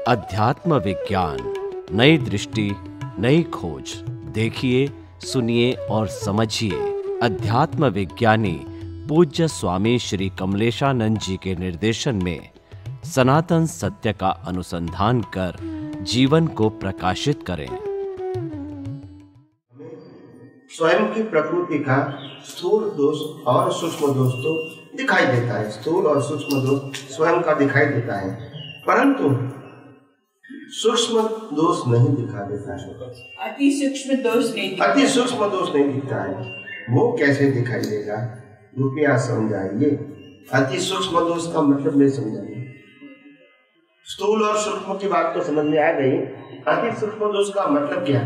अध्यात्म विज्ञान, नई दृष्टि, नई खोज। देखिए, सुनिए और समझिए। अध्यात्म विज्ञानी पूज्य स्वामी श्री कमलेशानंद जी के निर्देशन में सनातन सत्य का अनुसंधान कर जीवन को प्रकाशित करें। स्वयं की प्रकृति का स्थूल दोष और सूक्ष्म दोष तो दिखाई देता है। स्थूल और सूक्ष्म दोष स्वयं का दिखाई देता है, परंतु सूक्ष्म दोष नहीं दिखा देता है। अति सूक्ष्म दोष नहीं दिखता है। वो कैसे दिखाई देगा, कृपया समझाइए। अति सूक्ष्म दोष का मतलब नहीं समझाइए। स्थूल और सूक्ष्म की बात तो समझ में आ गई, अति सूक्ष्म दोष का मतलब क्या?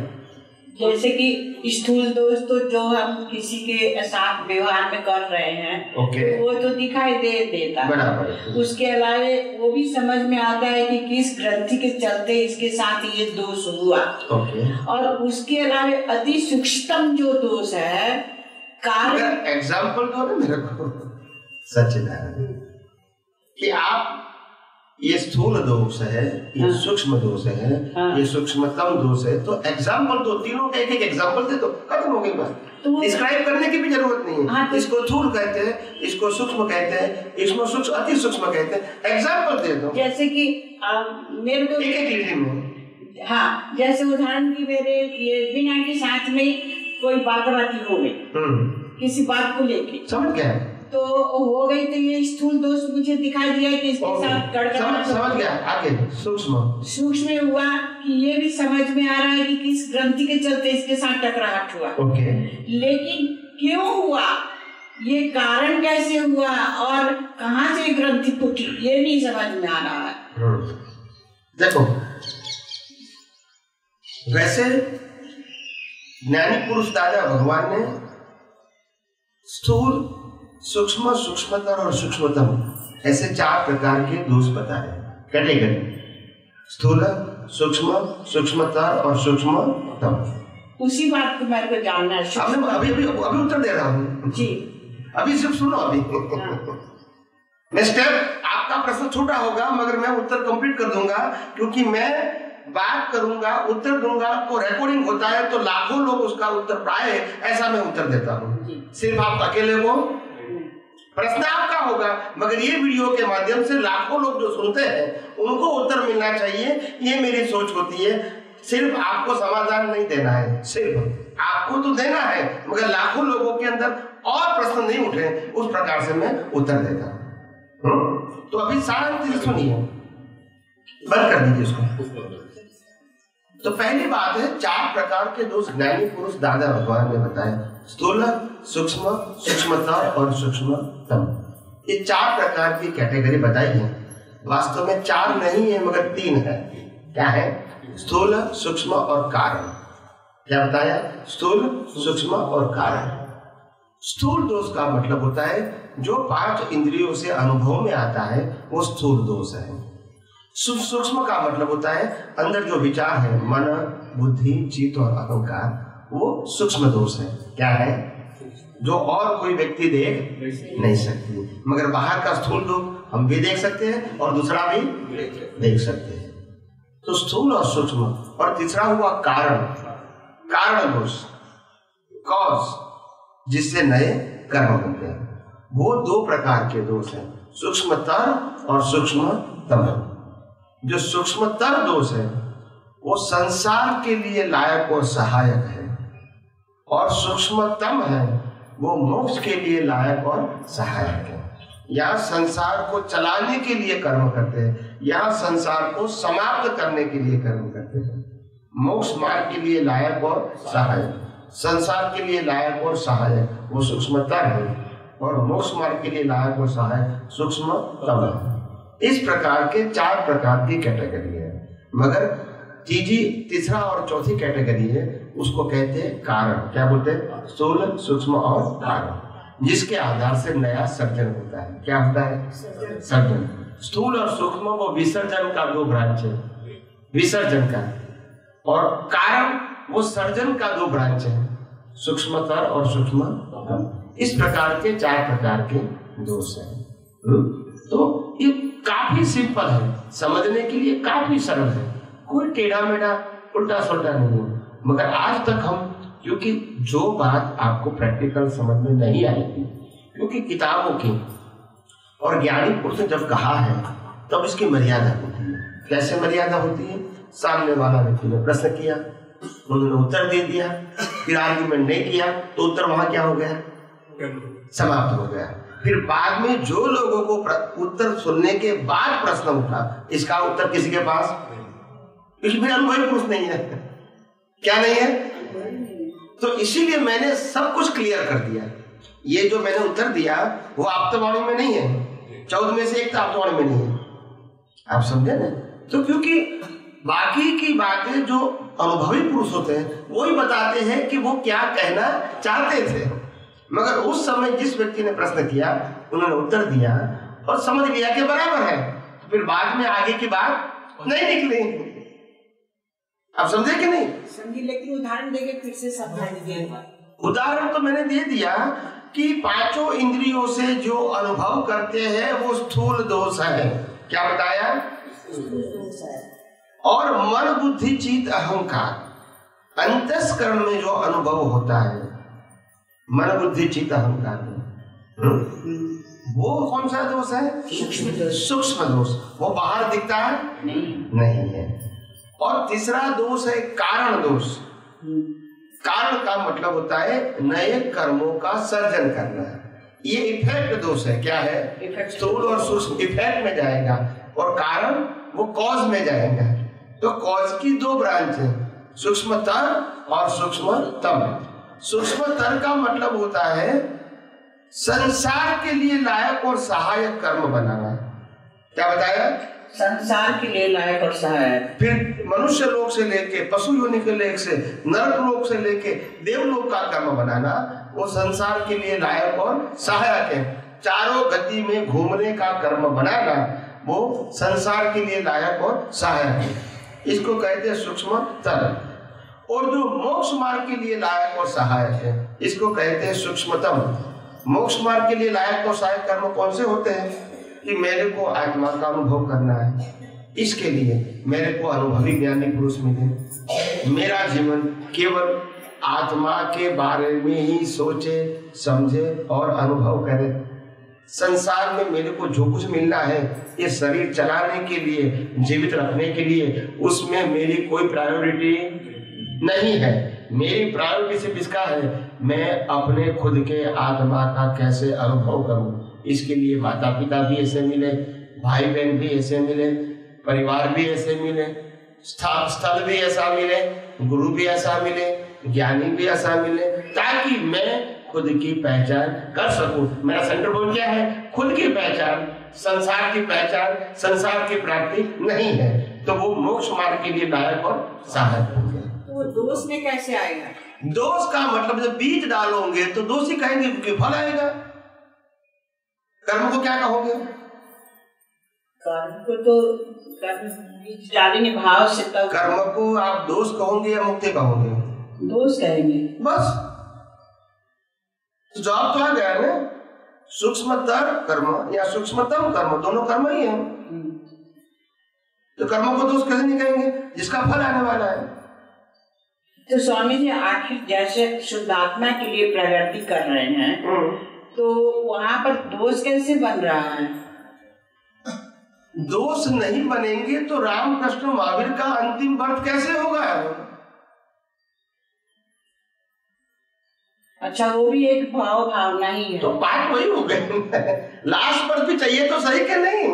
जैसे कि स्थूल दोष तो जो हम किसी के साथ व्यवहार में कर रहे हैं, वो तो दिखाई देता है। उसके अलावा वो भी समझ में आता है कि किस ग्रंथि के चलते इसके साथ ये दोष हुआ। और उसके अलावा अति सूक्ष्म जो दोष है, कारण एग्जाम्पल दो ना मेरे को सच्चिदानंद, कि आप ये स्थूल दोष है, ये सूक्ष्म दोष है, ये सूक्ष्मतम दोष है, तो एग्जाम्पल दो, तीनों का एक एग्जाम्पल दे दो, खत्म हो गई बात। तो डिस्क्राइब करने की भी जरूरत नहीं है। तो इसको स्थूल कहते हैं, इसको सूक्ष्म कहते हैं, इसको सूक्ष्म अति सूक्ष्म कहते हैं। एग्जाम्पल दे दो। जैसे कि मेरे को एक लीजिए में, हाँ, जैसे उदाहरण की मेरे ये बिना के साथ में कोई बात हो गई, किसी बात को लेके, समझ गया तो हो गई, तो ये स्थूल दोष मुझे दिखाई दिया कि इसके साथ गड़बड़। समझ गया। आगे सूक्ष्म हुआ कि ये भी समझ में आ रहा है कि किस ग्रंथि के चलते इसके साथ टकराहट हुआ। लेकिन क्यों हुआ, ये कारण कैसे हुआ और कहाँ से ग्रंथि फूटी, ये नहीं समझ में आ रहा है। देखो, वैसे ज्ञानी पुरुष दादा भगवान ने स्थूल, सूक्ष्म, सूक्ष्मतर और सूक्ष्मतम ऐसे 4 प्रकार के दोष बताए, कैटेगरी। स्थूल, सूक्ष्म, सूक्ष्मतर और सूक्ष्मतम। उसी बात को मेरे को जानना है। अभी उत्तर दे रहा हूँ जी। अभी सिर्फ सुनो। अभी मैं स्टेप, आपका प्रश्न छोटा होगा मगर मैं उत्तर कंप्लीट कर दूंगा, क्योंकि मैं बात करूंगा, उत्तर दूंगा, तो रिकॉर्डिंग होता है, तो लाखों लोग उसका उत्तर पाए, ऐसा मैं उत्तर देता हूँ। सिर्फ आप अकेले हो, प्रश्न आपका होगा, मगर ये वीडियो के माध्यम से लाखों लोग जो सुनते हैं उनको उत्तर मिलना चाहिए, ये मेरी सोच होती है। सिर्फ आपको समाधान नहीं देना है, सिर्फ आपको तो देना है, मगर लाखों लोगों के अंदर और प्रश्न नहीं उठे, उस प्रकार से मैं उत्तर देता हूँ। तो अभी शांति से सुनिए, बंद कर दीजिए उसको। तो पहली बात है, 4 प्रकार के दोष ज्ञानी पुरुष दादा भगवान ने बताए, स्थूल, सूक्ष्म, सूक्ष्मतर और सूक्ष्मतम। ये 4 प्रकार की कैटेगरी बताई है। वास्तव में 4 नहीं है मगर 3 है। क्या है? स्थूल, सूक्ष्म और कारण। क्या बताया? स्थूल, सूक्ष्म और कारण। स्थूल दोष का मतलब होता है जो 5 इंद्रियों से अनुभव में आता है, वो स्थूल दोष है। सूक्ष्म का मतलब होता है अंदर जो विचार है, मन, बुद्धि, चित्त और अहंकार, वो सूक्ष्म दोष है। क्या है? जो और कोई व्यक्ति देख नहीं सकती, मगर बाहर का स्थूल दोष हम भी देख सकते हैं और दूसरा भी देख सकते हैं। तो स्थूल और सूक्ष्म। और तीसरा हुआ कारण, कारण दोष, कॉज, जिससे नए कर्म बनते हैं। वो 2 प्रकार के दोष हैं, सूक्ष्मतर और सूक्ष्मतम। जो सूक्ष्मतर दोष है वो संसार के लिए लायक और सहायक है, और सूक्ष्मतम है वो मोक्ष के लिए लायक और सहायक है। यहाँ संसार को चलाने के लिए कर्म करते हैं, यहाँ संसार को समाप्त करने के लिए कर्म करते हैं। मोक्ष मार्ग के लिए लायक और सहायक, संसार के लिए लायक और सहायक वो सूक्ष्मतर है, और मोक्ष मार्ग के लिए लायक और सहायक सूक्ष्मतम है। इस प्रकार के 4 प्रकार की कैटेगरी है, मगर तीसरा और चौथी कैटेगरी है, उसको कहते हैं कारण। क्या बोलते हैं? स्थूल, सूक्ष्म और कारण, जिसके आधार से नया सर्जन होता है। क्या होता है? सर्जन। स्थूल और सूक्ष्म वो विसर्जन का 2 ब्रांच है, विसर्जन का, और कारण वो सर्जन का 2 ब्रांच है, सूक्ष्मतर और सूक्ष्म। इस प्रकार के 4 प्रकार के दोष हैं। तो ये काफी सिंपल है, समझने के लिए काफी सरल है, कोई टेढ़ा मेढ़ा उल्टा सुल्टा नहीं है। मगर आज तक हम, क्योंकि जो बात आपको प्रैक्टिकल समझ में नहीं आएगी, क्योंकि किताबों की और ज्ञानी पुरुष ने जब कहा है तब इसकी मर्यादा होती है। कैसे मर्यादा होती है? सामने वाला व्यक्ति ने प्रश्न किया, उन्होंने उत्तर दे दिया, फिर आर्ग्यूमेंट नहीं किया तो उत्तर वहां क्या हो गया? समाप्त हो गया। फिर बाद में जो लोगों को उत्तर सुनने के बाद प्रश्न उठा, इसका उत्तर किसी के पास, फिर अनुभवी पुरुष नहीं है। क्या नहीं है? तो इसीलिए मैंने सब कुछ क्लियर कर दिया। ये जो मैंने उत्तर दिया वो आप्तवाणी में नहीं है, 14 में से एक आप्तवाणी में नहीं है। आप समझे ना? तो क्योंकि बाकी की बातें जो अनुभवी पुरुष होते हैं वही बताते हैं कि वो क्या कहना चाहते थे। मगर उस समय जिस व्यक्ति ने प्रश्न किया उन्होंने उत्तर दिया और समझ लिया कि बराबर है, तो फिर बाद में आगे की बात नहीं निकली। आप समझे कि नहीं? समझी, लेकिन उदाहरण देके फिर से समझा दीजिए। उदाहरण तो मैंने दे दिया कि पांचों इंद्रियों से जो अनुभव करते हैं वो स्थूल दोष है। क्या बताया? और मन बुद्धि चित्त अहंकार, अंतस्करण में जो अनुभव होता है, मन बुद्धि चित्त अहंकार वो कौन सा दोष है? सूक्ष्म दोष। वो बाहर दिखता है नहीं है। और तीसरा दोष है कारण दोष। कारण का मतलब होता है नए कर्मों का सर्जन करना। ये इफेक्ट दोष है। क्या है? स्थूल और सूक्ष्म इफेक्ट में जाएगा और कारण वो कॉज में जाएगा। तो कॉज की दो ब्रांच है, सूक्ष्मतर और सूक्ष्मतम। सूक्ष्मतर का मतलब होता है संसार के लिए लायक और सहायक कर्म बनाना। क्या बताया? संसार के लिए लायक और सहायक। फिर मनुष्य लोक से लेके पशु योनि के लेख से नरक लोक से लेके देवलोक का कर्म बनाना, वो संसार के लिए लायक और सहायक है। चारों गति में घूमने का कर्म बनाना वो संसार के लिए लायक और सहायक है। इसको कहते हैं सूक्ष्मतर। और जो मोक्ष मार्ग के लिए लायक और सहायक है इसको कहते हैं सूक्ष्मतम। मोक्ष मार्ग के लिए लायक और सहायक कर्म कौन से होते हैं? कि मेरे को आत्मा का अनुभव करना है, इसके लिए मेरे को अनुभवी ज्ञानी पुरुष मिले, मेरा जीवन केवल आत्मा के बारे में ही सोचे समझे और अनुभव करे। संसार में मेरे को जो कुछ मिलना है ये शरीर चलाने के लिए, जीवित रखने के लिए, उसमें मेरी कोई प्रायोरिटी नहीं है। मेरी प्रायोरिटी सिर्फ इसका है मैं अपने खुद के आत्मा का कैसे अनुभव करूं। इसके लिए माता पिता भी ऐसे मिले, भाई बहन भी ऐसे मिले, परिवार भी ऐसे मिले, स्थल भी ऐसा मिले, गुरु भी ऐसा मिले, ज्ञानी भी ऐसा मिले, ताकि मैं खुद की पहचान कर सकूं। मेरा सेंटर पॉइंट क्या है? खुद की पहचान, संसार की पहचान, संसार की प्राप्ति नहीं है। तो वो मोक्ष मार्ग के लिए लायक और सहायक हो गया। तो दोष में कैसे आएगा? दोष का मतलब जब बीज डालोगे तो दोष ही कहेंगे कि फल आएगा। कर्म को क्या कहोगे? कर्म को तो बीज डालेंगे भाव से, तब कर्म को आप दोष कहोगे या मुक्ति कहोगे? दोष कहेंगे। बस तो जवाब तो आ गया ना। सूक्ष्मतर कर्म या सूक्ष्मतम कर्म दोनों कर्म ही है। तो कर्म को दोष कैसे नहीं कहेंगे जिसका फल आने वाला है? तो स्वामी जी आखिर जैसे शुद्धात्मा के लिए प्रगति कर रहे हैं तो वहाँ पर दोष कैसे बन रहा है? दोष नहीं बनेंगे तो रामकृष्ण महावीर का अंतिम वर्त कैसे होगा? अच्छा, वो भी एक भावना ही है। तो बात वही हो गई। लास्ट पर भी चाहिए तो सही के नहीं।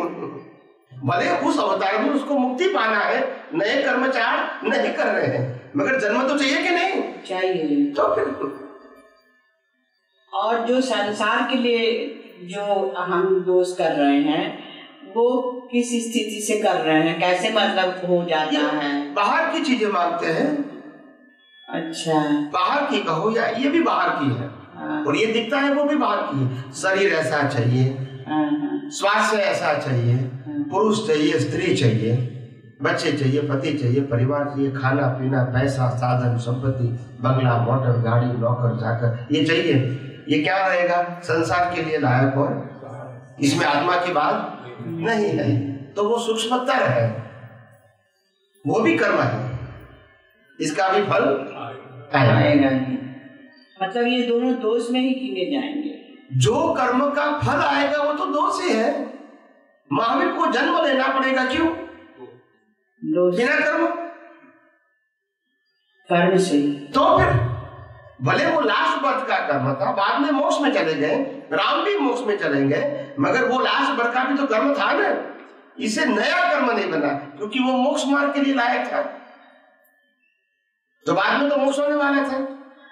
भले उस अवतार में उसको मुक्ति पाना है, नए कर्मचार नहीं कर रहे हैं, मगर जन्म तो चाहिए कि नहीं? चाहिए। तो फिर और जो संसार के लिए जो हम दोष कर रहे हैं वो किस स्थिति से कर रहे हैं? कैसे मतलब हो जाता है? बाहर की चीजें मांगते हैं। अच्छा, बाहर की कहो या ये भी बाहर की है और ये दिखता है वो भी बाहर की है। शरीर ऐसा चाहिए, स्वास्थ्य ऐसा चाहिए, पुरुष चाहिए, स्त्री चाहिए, बच्चे चाहिए, पति चाहिए, परिवार चाहिए, खाना पीना, पैसा, साधन, संपत्ति, बंगला, मोटर, गाड़ी, नौकर, चाकर, ये चाहिए। ये क्या रहेगा? संसार के लिए लायक और इसमें आत्मा की बात नहीं है, तो वो सूक्ष्मतर है, वो भी कर्म है, इसका भी फल आएगा। मतलब ये दोनों दोष में ही गिने जाएंगे। जो कर्म का फल आएगा वो तो दोष ही है। महावीर को जन्म लेना पड़ेगा, क्यों? बिना कर्म से। तो फिर भले वो लास्ट बर्थ का कर्म था, बाद में मोक्ष में चले गए, राम भी मोक्ष में चले गए, मगर वो लास्ट बर्थ का भी तो कर्म था ना, इसे नया कर्म नहीं बना, क्योंकि वो मोक्ष मार्ग के लिए लायक था, तो बाद में तो मोक्ष होने वाला था,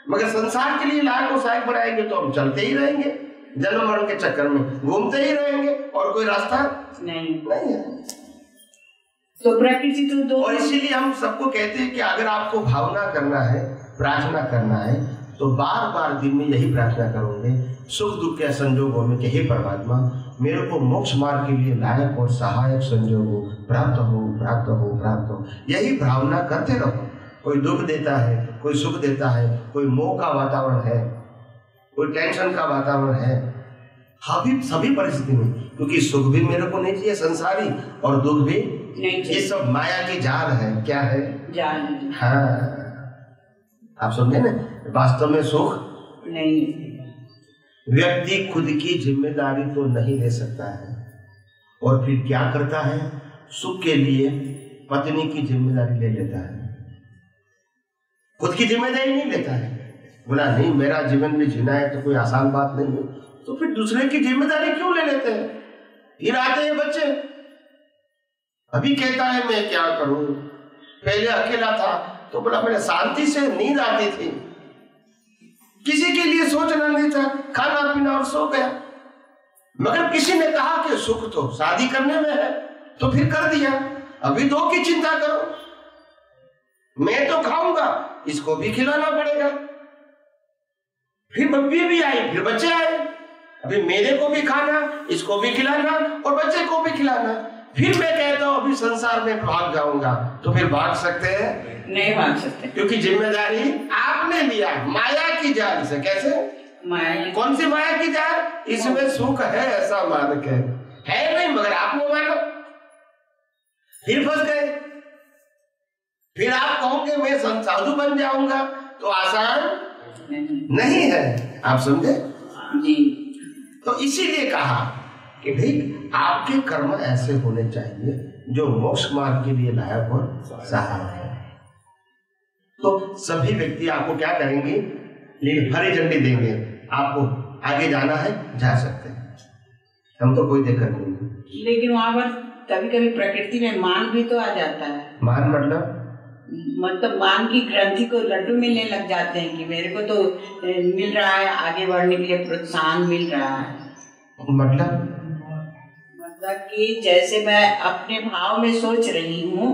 मगर संसार के लिए लायक और सहायक बनाएंगे तो हम चलते ही रहेंगे, जन्म मरण के चक्कर में घूमते ही रहेंगे, और कोई रास्ता नहीं है। तो प्रकृति तो दो। और इसीलिए हम सबको कहते हैं कि अगर आपको भावना करना है, प्रार्थना करना है, तो बार बार दिन में यही प्रार्थना करोगे सुख दुख के संजोगों में कि हे परमात्मा, मेरे को मोक्ष मार्ग के लिए लायक और सहायक संजोगों प्राप्त हो, प्राप्त हो, प्राप्त हो। यही भावना करते रहो। कोई दुख देता है, कोई सुख देता है, कोई मोह का वातावरण है, कोई टेंशन का वातावरण है, सभी परिस्थिति में, क्योंकि सुख भी मेरे को नहीं चाहिए संसारी, और दुख भी नहीं, ये सब माया की जाल है। क्या है? जाल। हाँ, आप समझे ना, वास्तव में सुख नहीं। व्यक्ति खुद की जिम्मेदारी तो नहीं ले सकता है, और फिर क्या करता है? सुख के लिए पत्नी की जिम्मेदारी ले लेता है, खुद की जिम्मेदारी नहीं लेता है। बोला नहीं, मेरा जीवन भी जीना है तो कोई आसान बात नहीं है, तो फिर दूसरे की जिम्मेदारी क्यों ले लेते हैं? फिर आते हैं बच्चे, अभी कहता है मैं क्या करूं, पहले अकेला था तो बोला मैंने शांति से नींद आती थी, किसी के लिए सोचना नहीं था, खाना पीना और सो गया, मगर किसी ने कहा कि सुख तो शादी करने में है, तो फिर कर दिया। अभी दो की चिंता करो, मैं तो खाऊंगा, इसको भी खिलाना पड़ेगा, फिर बब्बी भी आई, फिर बच्चे आए, अभी मेरे को भी खाना, इसको भी खिलाना और बच्चे को भी खिलाना। फिर मैं कहता हूं अभी संसार में भाग जाऊंगा, तो फिर भाग सकते हैं? नहीं भाग सकते, क्योंकि जिम्मेदारी आपने लिया माया की जाल से। कैसे? माया। कौन सी माया की जाल? इसमें सुख है ऐसा मान के, है नहीं मगर आपने मानो, फिर फंस गए। फिर आप कहोगे मैं साधु बन जाऊंगा, तो आसान नहीं है। आप समझे जी? तो इसीलिए कहा कि भाई आपके कर्म ऐसे होने चाहिए जो मोक्ष मार्ग के लिए लायक और सहायक है। तो सभी व्यक्ति आपको क्या करेंगे? हरी झंडी देंगे, आपको आगे जाना है, जा सकते हैं, हम तो कोई दिक्कत नहीं। लेकिन वहाँ पर कभी कभी प्रकृति में मान भी तो आ जाता है। मान मतलब मान की ग्रंथि को लड्डू मिलने लग जाते हैं कि मेरे को तो मिल रहा है, आगे बढ़ने के लिए प्रोत्साहन मिल रहा है। मतलब कि जैसे मैं अपने भाव में सोच रही हूँ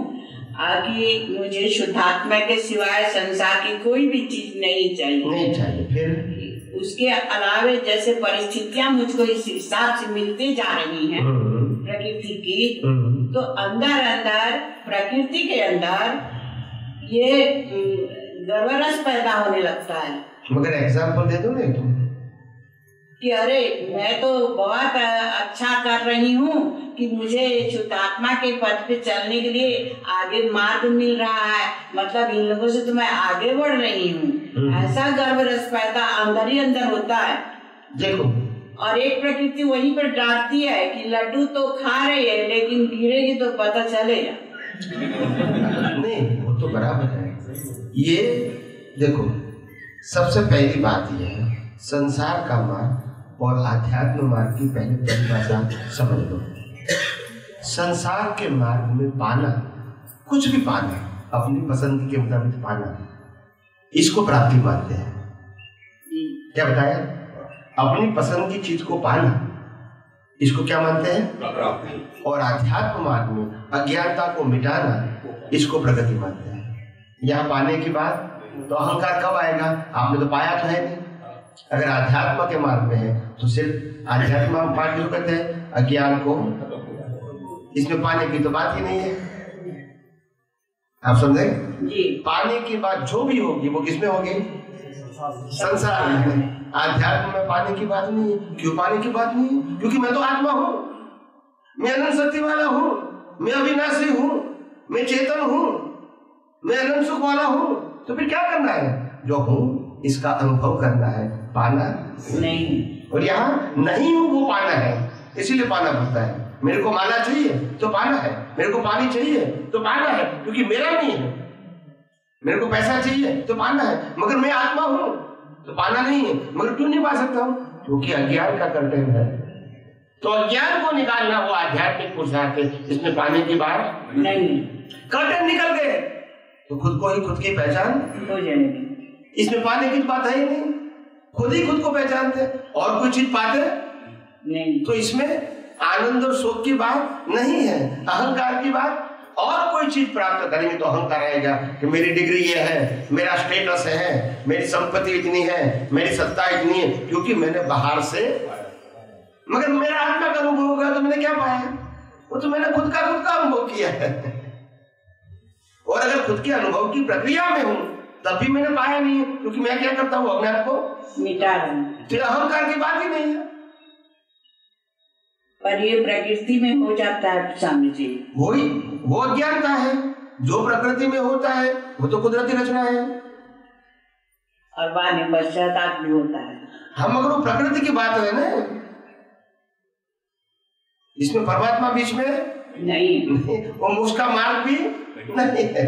कि मुझे शुद्धात्मा के सिवाय संसार की कोई भी चीज नहीं चाहिए, फिर उसके अलावे जैसे परिस्थितियां मुझको इस हिसाब से मिलती जा रही हैं प्रकृति की, तो अंदर अंदर प्रकृति के अंदर ये गर्वरस पैदा होने लगता है। मगर एग्जाम्पल दे दो नहीं तुम कि अरे मैं तो बहुत अच्छा कर रही हूँ कि मुझे शुद्धात्मा के पथ पे चलने के लिए आगे मार्ग मिल रहा है, मतलब इन लोगों से तो मैं आगे बढ़ रही हूँ। ऐसा गर्व रस पैदा अंदर ही अंदर होता है। देखो, और एक प्रकृति वहीं पर डांटती है कि लड्डू तो खा रही है लेकिन गिरेगी तो पता चलेगा। नहीं, वो तो बराबर है। ये देखो, सबसे पहली बात ये है, संसार का मार्ग और आध्यात्म मार्ग की पहली परिभाषा समझ लो। संसार के मार्ग में पाना, कुछ भी पाना, अपनी पसंद के मुताबिक पाना, इसको प्राप्ति मानते हैं। क्या बताया? अपनी पसंद की चीज को पाना, इसको क्या मानते हैं? प्राप्ति। और आध्यात्म मार्ग में अज्ञानता को मिटाना, इसको प्रगति मानते हैं। यहाँ पाने की बात तो अहंकार कब आएगा? आपने तो पाया तो है नहीं। अगर आध्यात्म के मार्ग में है तो सिर्फ आध्यात्म मार्ग जो कहते हैं, अज्ञान को, इसमें पाने की तो बात ही नहीं है। आप समझे? पाने की बात जो भी होगी वो किसमें होगी? संसार में है। आध्यात्म में पाने की बात नहीं है। क्यों पाने की बात नहीं है? क्योंकि मैं तो आत्मा हूँ, मैं अनंत शक्ति वाला हूँ, मैं अविनाशी हूँ, मैं चेतन हूँ, मैं अनंत सुख वाला हूँ। तो फिर क्या करना है? जो हूँ इसका अनुभव करना है, पाना नहीं। और यहाँ नहीं हूँ वो पाना है, इसीलिए पाना पड़ता है। मेरे को माला चाहिए तो पाना है, मेरे को पानी चाहिए तो पाना है, क्योंकि मेरा नहीं है। मेरे को पैसा चाहिए तो पाना है, मगर मैं आत्मा हूँ तो पाना नहीं है। मगर क्यों नहीं पा सकता हूँ? क्योंकि अज्ञान का कर्तव्य है। तो अज्ञान को निकालना वो आध्यात्मिक पुरुषार्थ है, इसमें पाने की बात नहीं। कर्तव्य निकल गए तो खुद को ही खुद की पहचान हो जाएगी। इसमें पाने की बात है ही नहीं। खुद ही खुद को पहचानते और कोई चीज पाते नहीं। तो इसमें आनंद और सुख की बात नहीं है, अहंकार की बात। और कोई चीज प्राप्त करेंगे तो अहंकार आएगा कि मेरी डिग्री ये है, मेरा स्टेटस है, मेरी संपत्ति इतनी है, मेरी सत्ता इतनी है, क्योंकि मैंने बाहर से। मगर मेरा आत्मा का अनुभव होगा तो मैंने क्या पाया? वो तो मैंने खुद का अनुभव किया है। और अगर खुद के अनुभव की प्रक्रिया में हूं तब भी मैंने पाया नहीं है, क्योंकि मैं क्या करता हूं? अपने आप को मिटा रहा हूं। तो अहंकार की बात ही नहीं है। पर ये प्रकृति में हो जाता है स्वामी जी। वही वो अज्ञानता है। जो प्रकृति में होता है वो तो कुदरती रचना है, और बाद में पश्चाताप भी होता है। हम मगर वो प्रकृति की बात है ना, इसमें परमात्मा बीच में नहीं। वो मुझका मार्ग भी नहीं है।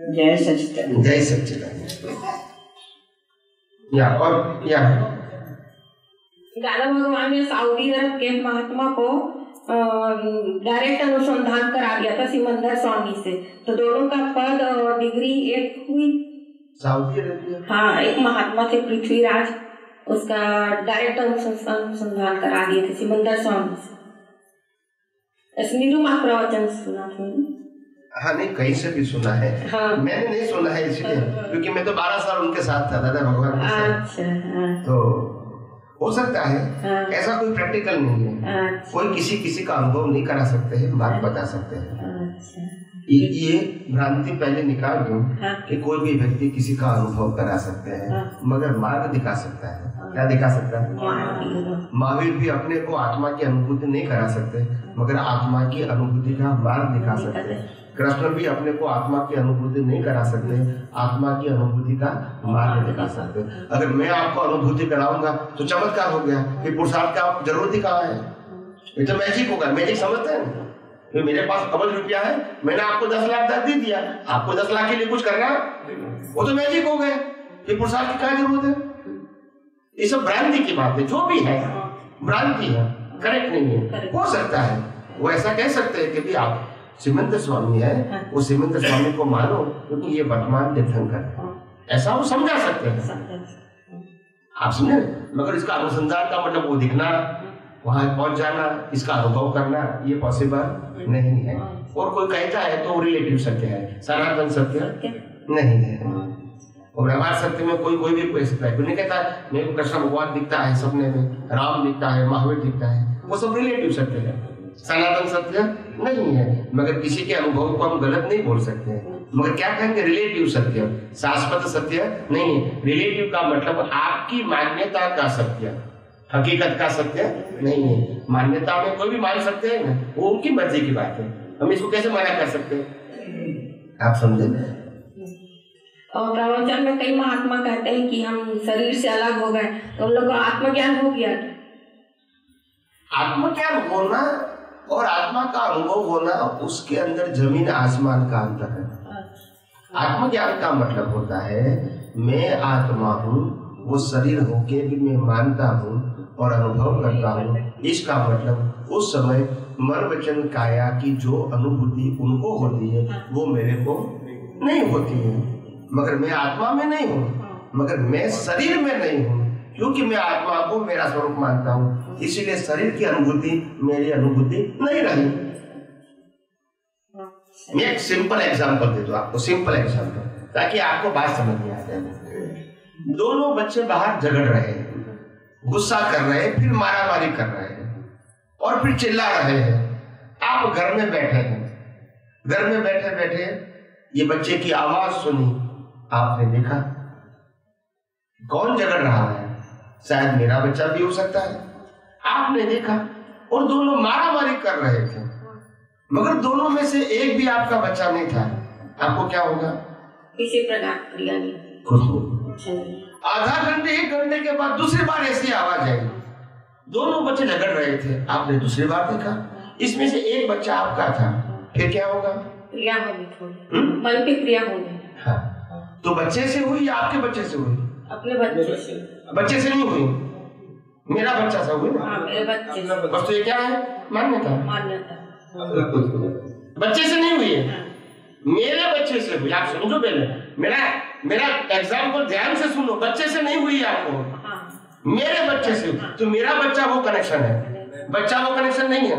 जय सच्चिदानंद। जय सच्चिदानंद। या दादा भगवान ने सऊदी अरब के महात्मा को डायरेक्ट अनुसंधान करा दिया था सिमंदर स्वामी से, तो दोनों का पद और डिग्री एक हुई। सऊदी अरब? हाँ, एक महात्मा थे पृथ्वीराज, उसका डायरेक्ट अनुसंधान करा दिए थे सिमंदर स्वामी से। निरुमा प्रवचन सुना था। हाँ, नहीं कहीं से भी सुना है। हाँ। मैंने नहीं सुना है इसलिए, क्योंकि मैं तो 12 साल उनके साथ था दादा भगवान के साथ। अच्छा। तो हो सकता है। ऐसा कोई प्रैक्टिकल नहीं है। कोई किसी का अनुभव नहीं करा सकते हैं, बात बता सकते हैं। ये भ्रांति पहले निकाल दूं कि कोई भी व्यक्ति किसी का अनुभव करा सकते हैं, मगर मार्ग दिखा सकता है। क्या दिखा सकता है? महावीर भी अपने को आत्मा की अनुभूति नहीं करा सकते, मगर आत्मा की अनुभूति का मार्ग दिखा सकते हैं। कृष्ण भी अपने को आत्मा की अनुभूति नहीं करा सकते, आत्मा की अनुभूति का मार्ग दिखा सकते। अगर मैं आपको अनुभूति कराऊंगा तो चमत्कार हो गया, फिर पुरुषार्थ का जरूरत ही कहाँ है? ये तो मैजिक होगा। मैजिक समझते हैं? तो मेरे पास अबज रुपया है, मैंने आपको 10 लाख दे दिया, आपको 10 लाख के लिए कुछ करना, वो तो मैजिक हो गए। ये पुरुषार्थ की क्या जरूरत है? ये सब भ्रांति की बात है। जो भी है भ्रांति है, करेक्ट नहीं है। हो सकता है वो ऐसा कह सकते हैं कि भी आप सिमंदर स्वामी है, वो सिमंदर स्वामी को मानो क्योंकि ये वर्तमान तीर्थंकर है, ऐसा वो समझा सकते हैं। आप समझे? मगर इसका अनुसंधान का मतलब वो दिखना, वहां पहुंच जाना, इसका अनुभव करना, ये पॉसिबल नहीं है। और कोई कहता है तो रिलेटिव सत्य है, सनातन सत्य नहीं है। और व्यवहार सत्य में कोई भी कह सकता है। कोई नहीं कहता मेरे को कृष्ण भगवान दिखता है सपने में, राम दिखता है, महावीर दिखता है, वो सब रिलेटिव सत्य है, सनातन सत्य नहीं है। मगर किसी के अनुभव को हम गलत नहीं बोल सकते हैं। मगर क्या कहेंगे? रिलेटिव सत्य, शाश्वत सत्य नहीं है। रिलेटिव का मतलब आपकी मान्यता का सत्य, हकीकत का सत्य नहीं है। मान्यता में कोई भी मान सकते हैं ना, वो उनकी मर्जी की बात है, हम इसको कैसे मना कर सकते हैं? आप समझे? और प्रवचन में कई महात्मा कहते हैं कि हम शरीर से अलग हो गए, तो उन लोगों को आत्मज्ञान हो गया। आत्मज्ञान होना और आत्मा का अनुभव होना, उसके अंदर जमीन आसमान का अंतर है। आत्मज्ञान का मतलब होता है मैं आत्मा हूँ, वो शरीर होके भी मैं मानता हूँ और अनुभव करता हूँ। इसका मतलब उस समय मन वचन काया की जो अनुभूति उनको होती है वो मेरे को नहीं होती है। मगर मैं आत्मा में नहीं हूँ, मगर मैं शरीर में नहीं हूँ, क्योंकि मैं आत्मा को मेरा स्वरूप मानता हूँ, इसीलिए शरीर की अनुभूति मेरी अनुभूति नहीं रही। मैं एक सिंपल एग्जांपल दे दूं आपको, सिंपल एग्जांपल, ताकि आपको बात समझ में आ जाए। दोनों बच्चे बाहर झगड़ रहे हैं, गुस्सा कर रहे हैं, फिर मारामारी कर रहे हैं और फिर चिल्ला रहे हैं। आप घर में बैठे हैं, घर में बैठे बैठे ये बच्चे की आवाज सुनी, आपने देखा कौन झगड़ रहा है? शायद मेरा बच्चा भी हो सकता है। आपने देखा और दोनों मारामारी कर रहे थे, मगर दोनों में से एक भी आपका बच्चा नहीं था, आपको क्या होगा? किसी प्रकार क्रिया नहीं, खुश हो। आधा घंटे 1 घंटे के बाद दूसरी बार ऐसी आवाज आई, दोनों बच्चे झगड़ रहे थे, आपने दूसरी बार देखा, इसमें से एक बच्चा आपका था, फिर क्या होगा? क्रिया होगी, थोड़ी मन की क्रिया होगी। हाँ, तो बच्चे से हुई या आपके बच्चे से हुई? अपने बच्चे से। बच्चे से नहीं हुई, मेरा बच्चा से हुई ना? हाँ, मेरे बच्चे से। बस तो ये क्या है? मान्यता। मान्यता। बच्चे से नहीं हुई है, मेरे बच्चे से हुई। आप समझो पहले, मेरा एग्जाम्पल ध्यान से सुनो, बच्चे से नहीं हुई आपको, हाँ। मेरे बच्चे से। तो मेरा बच्चा वो कनेक्शन है, बच्चा वो कनेक्शन नहीं है।